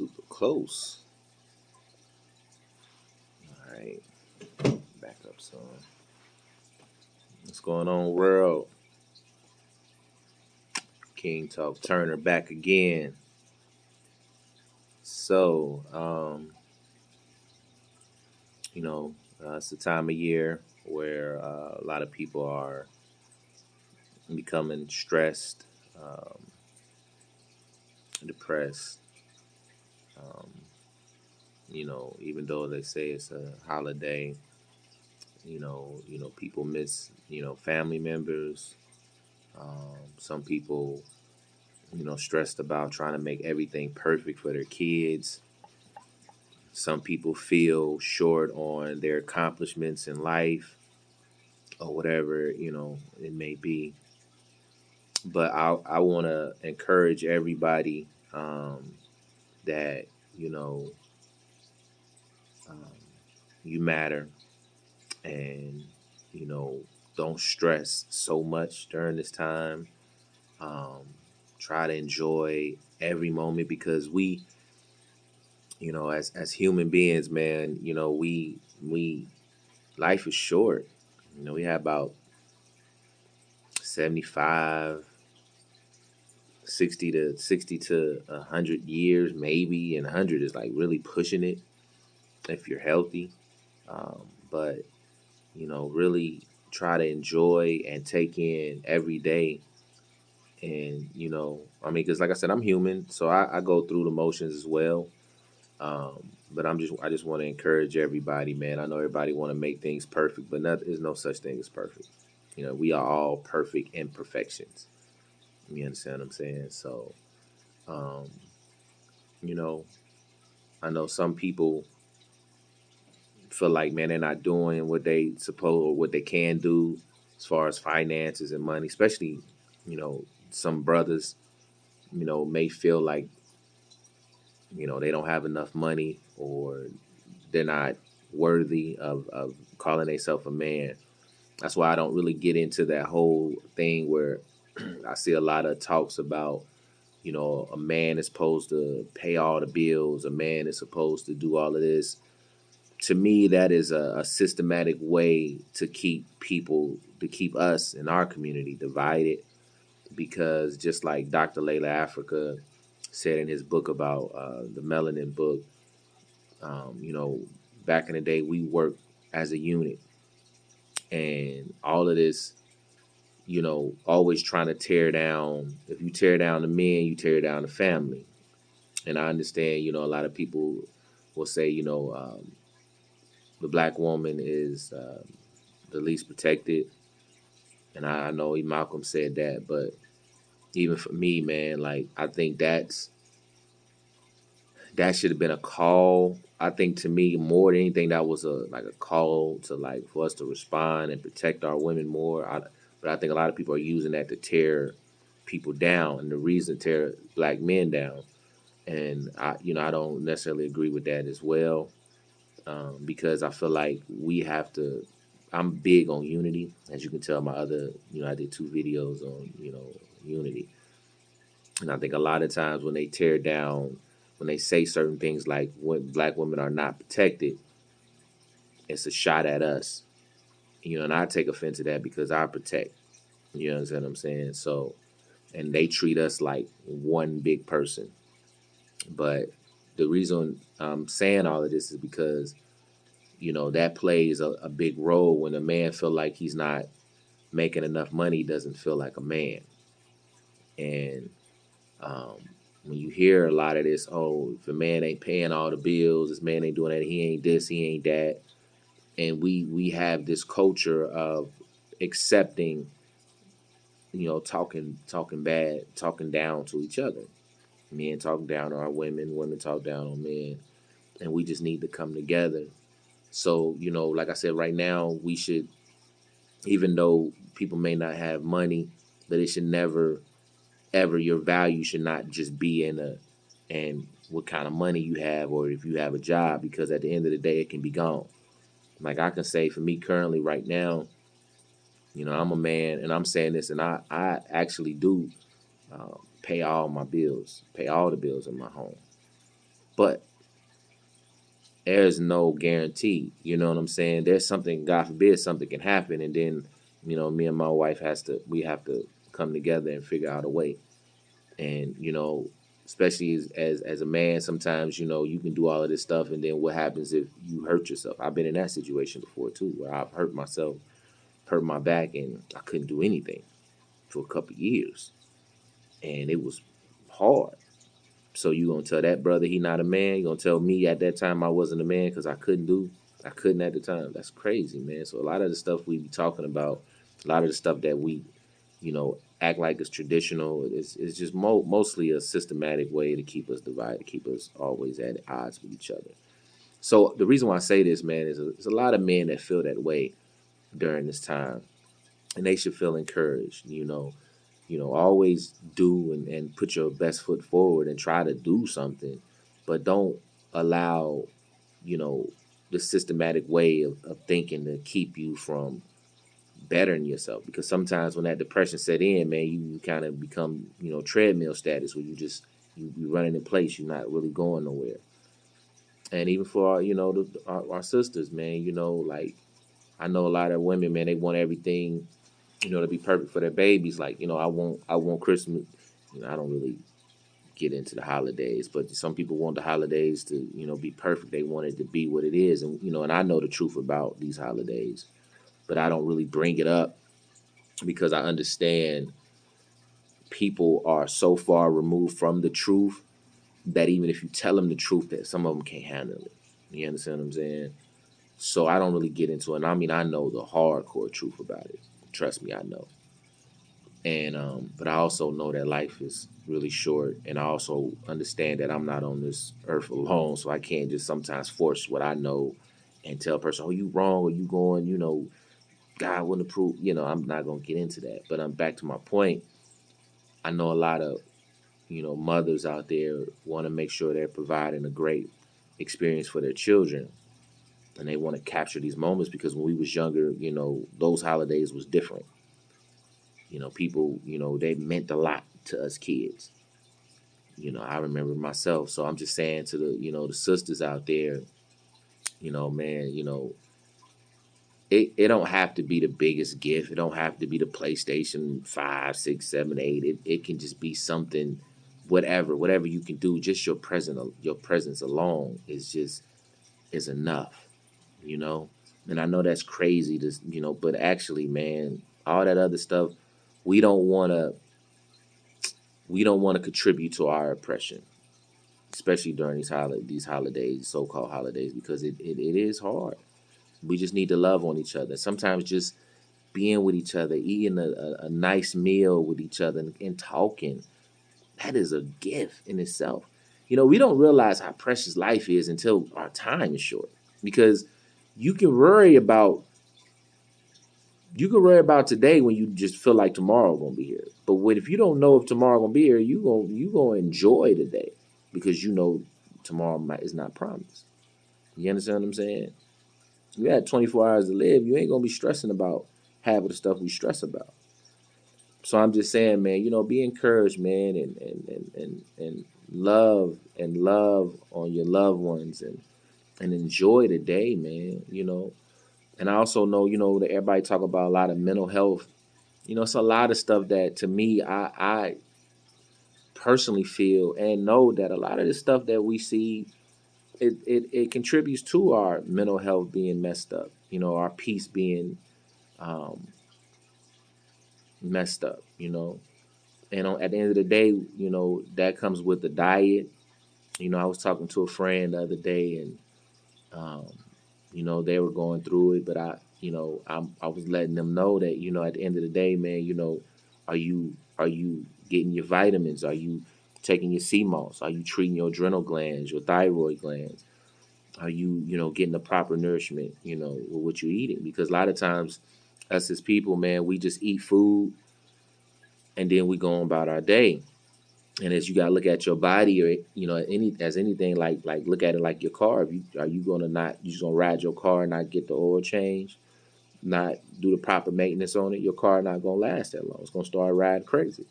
super close. All right, back up some. What's going on, world? King Talk Turner back again. So, it's the time of year where a lot of people are becoming stressed, depressed. Um, even though they say it's a holiday, people miss, family members. Some people, stressed about trying to make everything perfect for their kids. Some people feel short on their accomplishments in life or whatever, it may be. But I want to encourage everybody that, you know, um, you matter and, you know, don't stress so much during this time. Um, Try to enjoy every moment because we, as human beings, man, we life is short. We have about 75, 60 to 100 years, maybe, and 100 is like really pushing it if you're healthy. But really try to enjoy and take in every day. And because like I said, I'm human, so I go through the motions as well. But I just want to encourage everybody, man. I know everybody want to make things perfect, but there's no such thing as perfect. We are all perfect imperfections. You understand what I'm saying? So, um, you know, I know some people feel like, man, they're not doing what they suppose or what they can do as far as finances and money, especially, some brothers, may feel like, they don't have enough money or they're not worthy of calling themselves a man. That's why I don't really get into that whole thing where I see a lot of talks about, a man is supposed to pay all the bills, a man is supposed to do all of this. To me, that is a systematic way to keep us in our community divided. Because just like Dr. Layla Africa said in his book about the melanin book, um, you know, back in the day, we worked as a unit, and all of this, always trying to tear down. If you tear down the men, you tear down the family. And I understand, a lot of people will say, the black woman is the least protected, and I know Malcolm said that, but even for me, man, like I think that should have been a call. I think to me, more than anything, that was a call to like for us to respond and protect our women more. But I think a lot of people are using that to tear people down, and the reason to tear black men down. And I don't necessarily agree with that as well, because I feel like we have to. I'm big on unity, as you can tell. My other, I did 2 videos on unity, and I think a lot of times when they tear down, when they say certain things like when black women are not protected, it's a shot at us. And I take offense to that because I protect. You know what I'm saying? So, and they treat us like one big person. But the reason I'm saying all of this is because, that plays a big role when a man feel like he's not making enough money, he doesn't feel like a man. And um, when you hear a lot of this, oh, if a man ain't paying all the bills, this man ain't doing that, he ain't this, he ain't that, and we have this culture of accepting, talking bad, talking down to each other. Men talk down on our women, women talk down on men, and we just need to come together. So, like I said, right now we should, even though people may not have money, but it should never ever, your value should not just be in a and what kind of money you have or if you have a job, because at the end of the day it can be gone. Like I can say for me currently right now, I'm a man, and I'm saying this, and I actually do pay all my bills, pay all the bills in my home. but there's no guarantee. You know what I'm saying? There's something, God forbid, something can happen, and then, me and my wife we have to come together and figure out a way. And especially as a man, sometimes you can do all of this stuff, and then what happens if you hurt yourself? I've been in that situation before too, where I've hurt myself, hurt my back, and I couldn't do anything for a couple of years, and it was hard. So you gonna tell that brother he not a man? You gonna tell me at that time I wasn't a man because I couldn't at the time? That's crazy, man. So a lot of the stuff we be talking about, a lot of the stuff that we, act like it's traditional, is just mostly a systematic way to keep us divided, to keep us always at odds with each other. So the reason why I say this, man, is there's a lot of men that feel that way during this time, and they should feel encouraged. Always do and put your best foot forward and try to do something, but don't allow, you know, the systematic way of thinking to keep you from bettering yourself. Because sometimes when that depression set in, man, you kind of become, treadmill status where you running in place, you're not really going nowhere. And even for our sisters, man, like I know a lot of women, man, they want everything, to be perfect for their babies. Like, I want Christmas. I don't really get into the holidays, but some people want the holidays to, be perfect. They want it to be what it is. And, and I know the truth about these holidays, but I don't really bring it up because I understand people are so far removed from the truth that even if you tell them the truth, that some of them can't handle it. You understand what I'm saying? So I don't really get into it. And I mean, I know the hardcore truth about it. Trust me, I know. And but I also know that life is really short, and I also understand that I'm not on this earth alone, so I can't just sometimes force what I know and tell a person, "Oh, you wrong," or "You going," God wouldn't approve. I'm not gonna get into that. But I'm back to my point. I know a lot of mothers out there want to make sure they're providing a great experience for their children, and they want to capture these moments because when we was younger, those holidays was different. People, they meant a lot to us kids. I remember myself. So I'm just saying to the sisters out there, man, it don't have to be the biggest gift. It don't have to be the PlayStation 5, 6, 7, 8. It can just be something, whatever you can do. Just your presence alone is enough, you know. And I know that's crazy to but actually, man, all that other stuff, we don't want to contribute to our oppression, especially during these holidays, so-called holidays, because it is hard. We just need to love on each other. Sometimes just being with each other, eating a nice meal with each other, and talking, that is a gift in itself. We don't realize how precious life is until our time is short, because you can worry about today when you just feel like tomorrow gonna be here. But if you don't know if tomorrow gonna be here, you gonna enjoy today because tomorrow is not promised. You understand what I'm saying? You had 24 hours to live. You ain't gonna be stressing about half of the stuff we stress about. So I'm just saying, man, be encouraged, man, and love on your loved ones, and enjoy the day, man. And I also know, that everybody talk about a lot of mental health. It's a lot of stuff that to me, I personally feel and know that a lot of the stuff that we see, it contributes to our mental health being messed up. Our peace being um, messed up. And at the end of the day, that comes with the diet. I was talking to a friend the other day, and um, they were going through it, but I was letting them know that at the end of the day, man, are you getting your vitamins? Are you taking your CMOS? Are you treating your adrenal glands, your thyroid glands? Are you getting the proper nourishment with what you're eating? Because a lot of times, us as people, man, we just eat food and then we go on about our day. And as you gotta look at your body, or anything, like look at it like your car. If are you gonna not you just gonna ride your car and not get the oil change, not do the proper maintenance on it, your car not gonna last that long. It's gonna start riding crazy.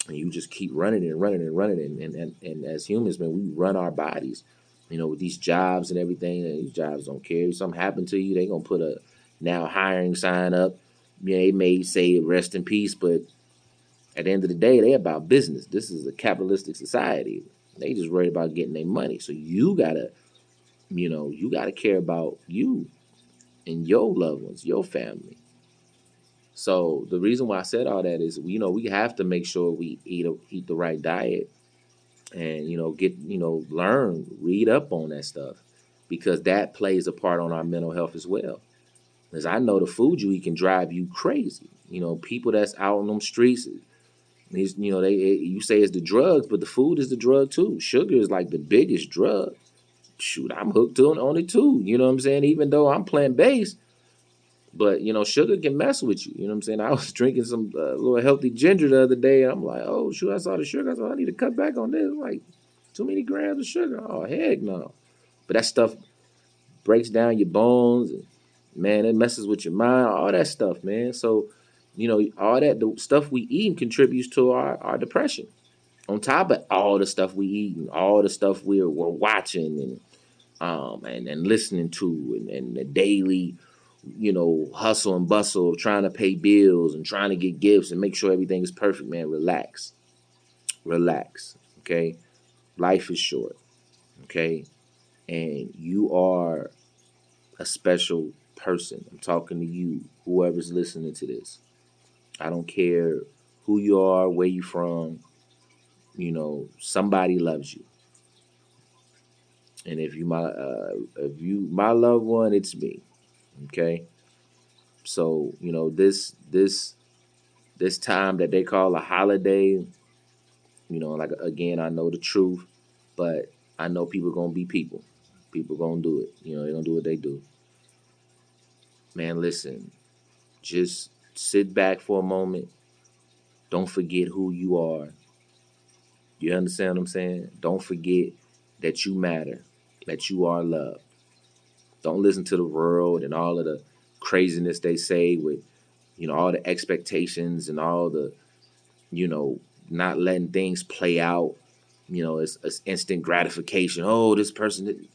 and you just keep running and running and running. And as humans, man, we run our bodies, with these jobs and everything. And these jobs don't care. If something happened to you, they gonna put a now hiring sign up. Yeah, they may say rest in peace, but at the end of the day, they about business. This is a capitalistic society. They just worried about getting their money. So you gotta care about you and your loved ones, your family. So the reason why I said all that is, we have to make sure we eat the right diet, and get learn, read up on that stuff, because that plays a part on our mental health as well. Because I know the food you eat can drive you crazy. People that's out on them streets, you say it's the drugs, but the food is the drug too. Sugar is like the biggest drug. Shoot, I'm hooked on it too. You know what I'm saying? Even though I'm plant based, but sugar can mess with you. You know what I'm saying? I was drinking some little healthy ginger the other day, and I'm like, oh shoot, I saw the sugar. I thought I need to cut back on this. Like too many grams of sugar. Oh heck no. But that stuff breaks down your bones, and man, it messes with your mind. All that stuff, man. So all that the stuff we eat contributes to our depression. On top of all the stuff we eat and all the stuff we're watching and listening to, and the daily hustle and bustle of trying to pay bills and trying to get gifts and make sure everything is perfect, man. Relax, okay? Life is short, okay? And you are a special person. I'm talking to you, whoever's listening to this. I don't care who you are, where you from. Somebody loves you. And if you my loved one, it's me. Okay. So this time that they call a holiday, like again, I know the truth, but I know people gonna be people. People gonna do it. They're gonna do what they do. Man, listen, just sit back for a moment. Don't forget who you are. You understand what I'm saying? Don't forget that you matter, that you are loved. Don't listen to the world and all of the craziness they say with, all the expectations and all the, you know, not letting things play out. It's instant gratification. Oh, this person,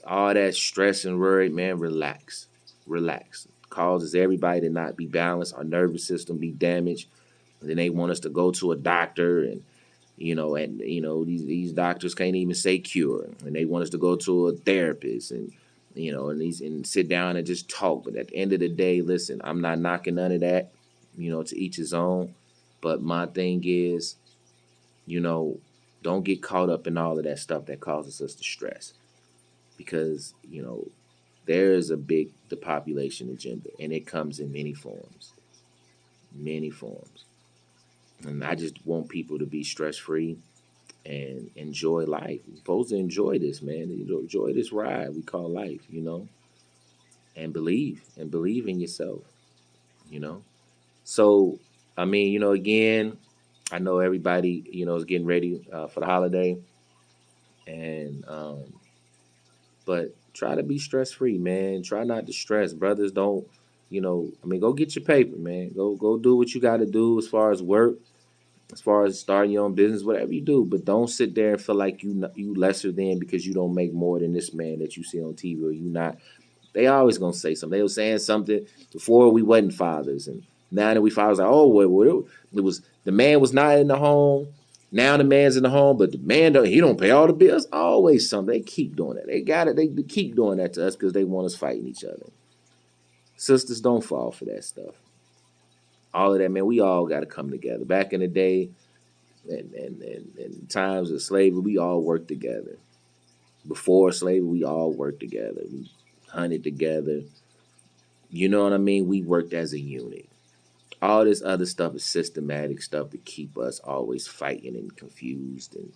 all that stress and worry, man, relax. Relax. Causes everybody to not be balanced, our nervous system be damaged. And then they want us to go to a doctor, and these doctors can't even say cure, and they want us to go to a therapist, and sit down and just talk. But at the end of the day, listen, I'm not knocking none of that. To each his own. But my thing is, you know, don't get caught up in all of that stuff that causes us to stress, because there is a big depopulation agenda, and it comes in many forms. And I just want people to be stress free and enjoy life. We're supposed to enjoy this, man. Enjoy this ride we call life, and believe in yourself, you know. So, I mean, again, I know everybody, is getting ready for the holiday, and but try to be stress free, man. Try not to stress, brothers. Don't, I mean, go get your paper, man. Go do what you got to do as far as work, as far as starting your own business, whatever you do. But don't sit there and feel like you lesser than because you don't make more than this man that you see on TV, or you not. They always gonna say something. They were saying something before we wasn't fathers, and now that we fathers, like, oh well, it was the man was not in the home. Now the man's in the home, but the man don't pay all the bills. Always something. They keep doing that. They got it. They keep doing that to us because they want us fighting each other. Sisters, don't fall for that stuff. All of that, man. We all got to come together. Back in the day, and times of slavery, we all worked together. Before slavery, we all worked together. We hunted together. You know what I mean? We worked as a unit. All this other stuff is systematic stuff to keep us always fighting and confused and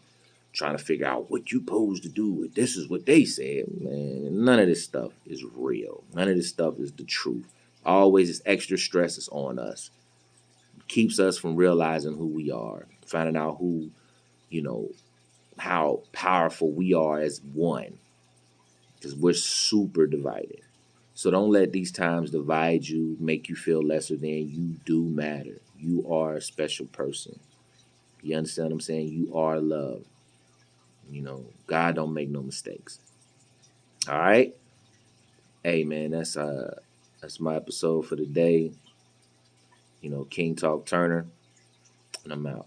trying to figure out what you supposed to do. This is what they said, man. None of this stuff is real. None of this stuff is the truth. Always this extra stress is on us. Keeps us from realizing who we are, finding out you know, how powerful we are as one, because we're super divided. So don't let these times divide you, make you feel lesser than. You do matter. You are a special person. You understand what I'm saying? You are loved. God don't make no mistakes. All right. Hey man, that's my episode for the day. King Talk Turner, and I'm out.